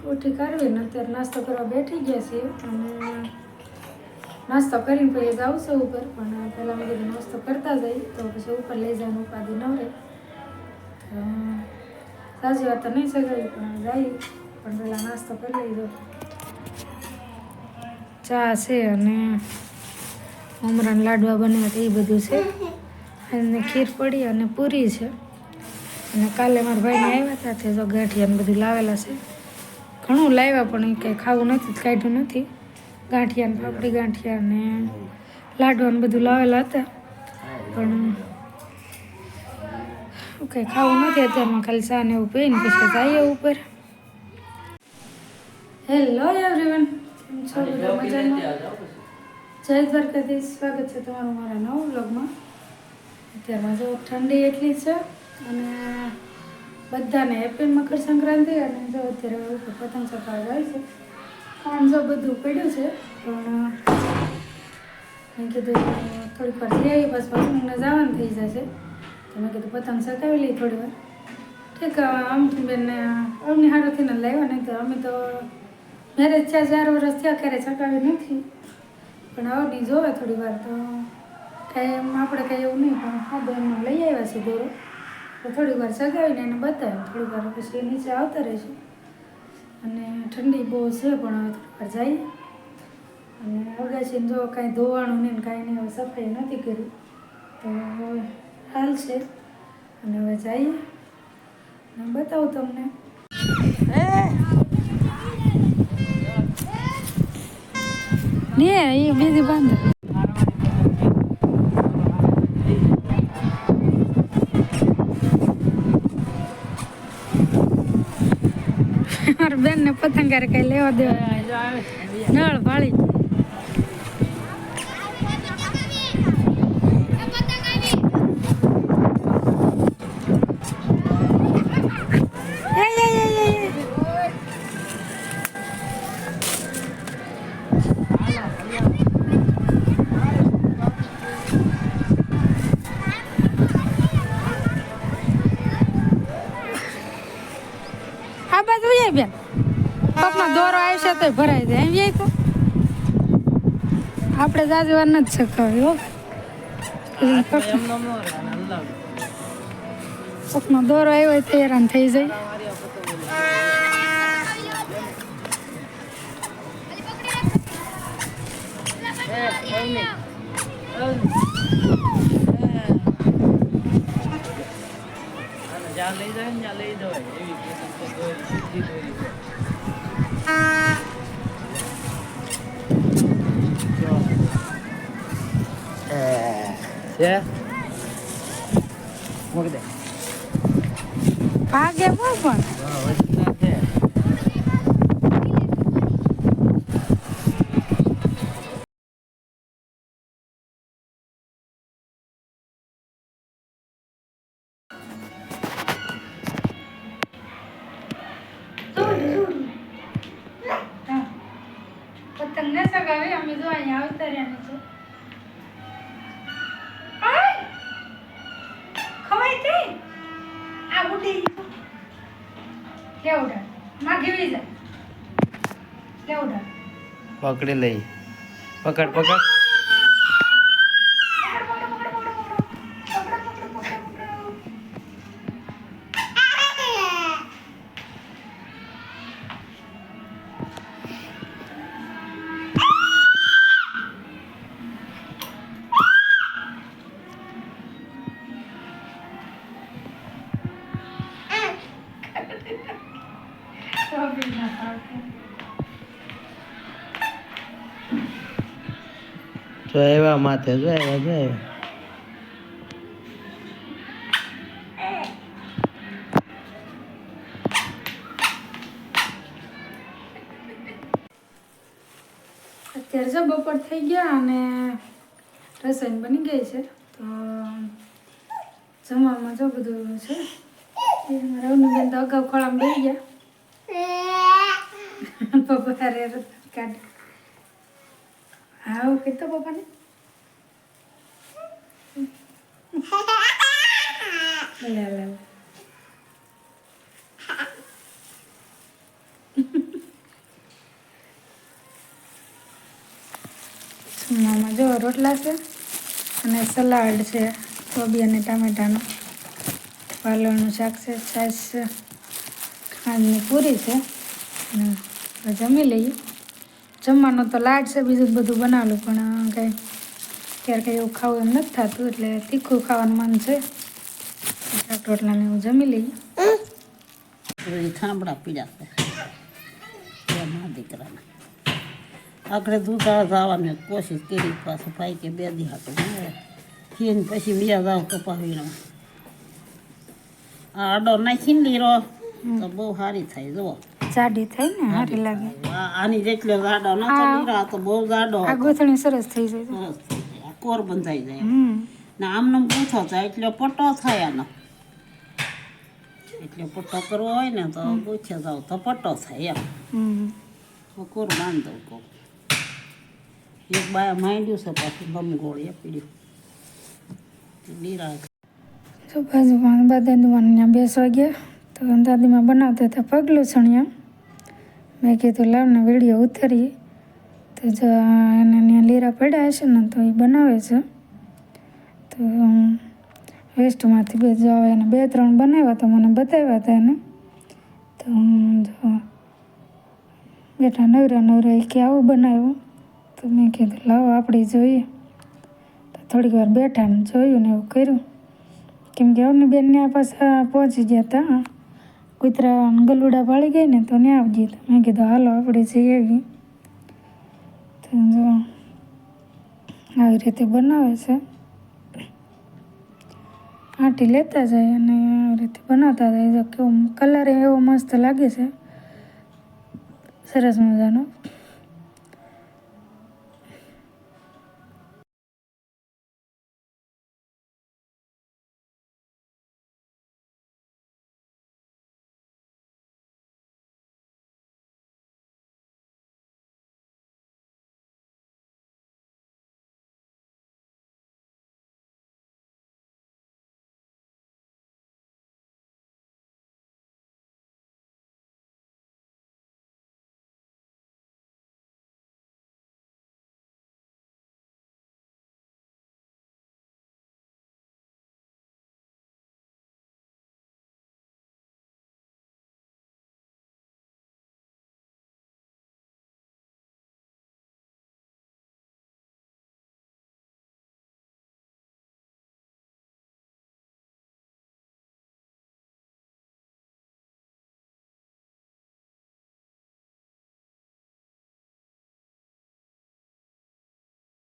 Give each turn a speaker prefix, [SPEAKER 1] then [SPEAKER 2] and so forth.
[SPEAKER 1] ઉઠી કરવી ને અત્યારે નાસ્તો કરવા બેઠી ગયા છીએ અને નાસ્તો કરીને પછી જાઉં છું ઉપર પણ પહેલાં મેં કીધું નાસ્તો કરતા જઈ તો પછી ઉપર લઈ જવાનું ઉપાધિ ન રહે સાચી વાત તો નહીં સગાવી પણ જઈ પણ પહેલાં નાસ્તો કરી લીધો ચા છે અને મમરાના લાડવા બન્યા હતા એ બધું છે અને ખીર પડી અને પૂરી છે અને કાલે મારા ભાઈને આવ્યા હતા તે જો ગાંઠિયાને બધું લાવેલા છે ઘણું લાવ્યા પણ એ કંઈ ખાવું નથી કાઢ્યું નથી ગાંઠિયા ને પાપડી ગાંઠિયા ને લાડવાનું બધું લાવેલા હતા પણ કંઈ ખાવું નથી અત્યારમાં ખાલી ચા ને એવું પીને પછી જઈએ ઉપર હેલો એવરીવન કેમ છો બધા મજામાં જય દ્વારકાધીશ સ્વાગત છે તમારું મારા નવા વ્લોગમાં અત્યારમાં જો ઠંડી એટલી છે અને બધાને હેપી મકર સંક્રાંતિ અને જો અત્યારે ઉપર પતંગ ચગાવવા જાય છે કામ જો બધું પડ્યું છે પણ મેં કીધું થોડીક વાર જઈ આવી બસ પતંગને જવાનું થઈ જશે તો મેં કીધું પતંગ ચગાવી લઈ થોડી વાર ઠીક આમથી બેનને અમની હારોથી ને લાવ્યા નહીં તો અમે તો મેરેજ છે 4 વર્ષ થયા ક્યારે ચગાવી નથી પણ આવડી જોવે થોડી વાર તો કાંઈ એમ આપણે કાંઈ એવું નહીં પણ હા બેનમાં લઈ આવ્યા છે દોરો તો થોડીક વાર ચગાવીને એને બતાવ્યું થોડીક વાર પછી નીચે આવતા રહેશે અને ઠંડી બહુ છે પણ હવે થોડીક વાર જઈએ અને અગાશીને જો કાંઈ ધોવાનું નહીં કાંઈ નહીં હવે સફાઈ નથી કરી તો હાલ છે અને હવે જઈએ અને બતાવું તમને ને એ બીજી બાંધ મારા બેન ને પતંગારે કઈ લેવા દેવા નળ ભાળી આ બાજુ બેન પગનો દોરો આવશે તો ભરાઈ જાય એમ તો આપણે જાજવાર નથી શકાવી હો પગનો દોરો આવ્યો તો હેરાન થઈ જાય
[SPEAKER 2] જ્યાં લઈ જાય ને ત્યાં લઈ જવાય એવી
[SPEAKER 1] ભાગે પણ પતંગ ન સગાવી અમે જો અહીંયા આવતા રહ્યા છો ખવાય તે આ ઉડી લેવડા માં ગીવી જા લેવડા
[SPEAKER 2] પકડી લઈ પકડ પકડ જો એવા માથે જો એવા જો એવા
[SPEAKER 1] અત્યારે જો બપોર થઈ ગયા અને રસોઈ બની ગઈ છે તો જમવામાં જો બધું છે રવની બેન તો અગાઉ ખોળામાં બેસી ગયા પપ્પા રે કાઢ આવું કીધું પપ્પાને લે લે આમાં જો રોટલા છે અને સલાડ છે, કોબી અને ટામેટાનું, પાલકનું શાક છે, છાશ છે, ખાંડની પૂરી છે. અને હવે જમી લઈએ. જમવાનું તો લાડ છે, બીજું બધું બનાવેલું, પણ કંઈ ક્યારે કંઈ એવું ખાવું એમ નથી થતું, એટલે તીખું ખાવાનું મન છે. શાક રોટલાને એવું જમી લઈએ.
[SPEAKER 2] ઠામડા પીડા છે એમાં દીકરાને આખરે દૂધ આવવાની કોશિશ કરી, પાછું ભાઈ કે 2 દી હાટું ખીને પછી બીજા જાવ કપાવીને આ આડો નાખીને લીરો તો બહુ સારી થાય. જુઓ
[SPEAKER 1] જાડી થાય ને, સારી લાગે.
[SPEAKER 2] આની જેટલો જાડો નતો લીરો, તો બહુ જાડો
[SPEAKER 1] આ ગોથણી સરસ થઈ જાય.
[SPEAKER 2] સરસ થઈ જાય, કોર બંધાઈ જાય ને આમનો પૂછો થાય એટલે પટ્ટો થાય આનો. એટલે પટ્ટો કરવો હોય ને તો પૂછે જાવ તો પટ્ટો થાય એમ. કોર બાંધો કહું. એક બાયા માંડ્યું છે, પાછું ગમગોળ એ પીડ્યું લીરા.
[SPEAKER 1] તો બાજુમાં દાદીમાં ત્યાં બેસવા ગયા, તો દાદીમાં બનાવતા હતા પગલું છણિયા. મેં કીધું લાવને વિડીયો ઉતારીએ. તો જો એને ત્યાં લીરા પડ્યા હશે ને તો એ બનાવે છે. તો વેસ્ટમાંથી બે જો એને 2-3 બનાવ્યા તો મને બતાવ્યા હતા એને. તો જો બેટા નવરા કે આવું બનાવ્યું. તો મેં કીધું લાવો આપણે જોઈએ. તો થોડીક વાર બેઠા ને જોયું ને એવું કર્યું. કેમ કે અવની બેન ત્યાં પાછા પહોંચી ગયા હતા, કૂતરા ગલુડા પાળી ગઈ ને તો ત્યાં આવી ગયા. મેં કીધું હાલો આપણે જઈ આવી. તો જો આવી રીતે બનાવે છે, આંટી લેતા જાય અને આવી રીતે બનાવતા જાય. જો કેવો કલર એવો મસ્ત લાગે છે, સરસ મજાનો.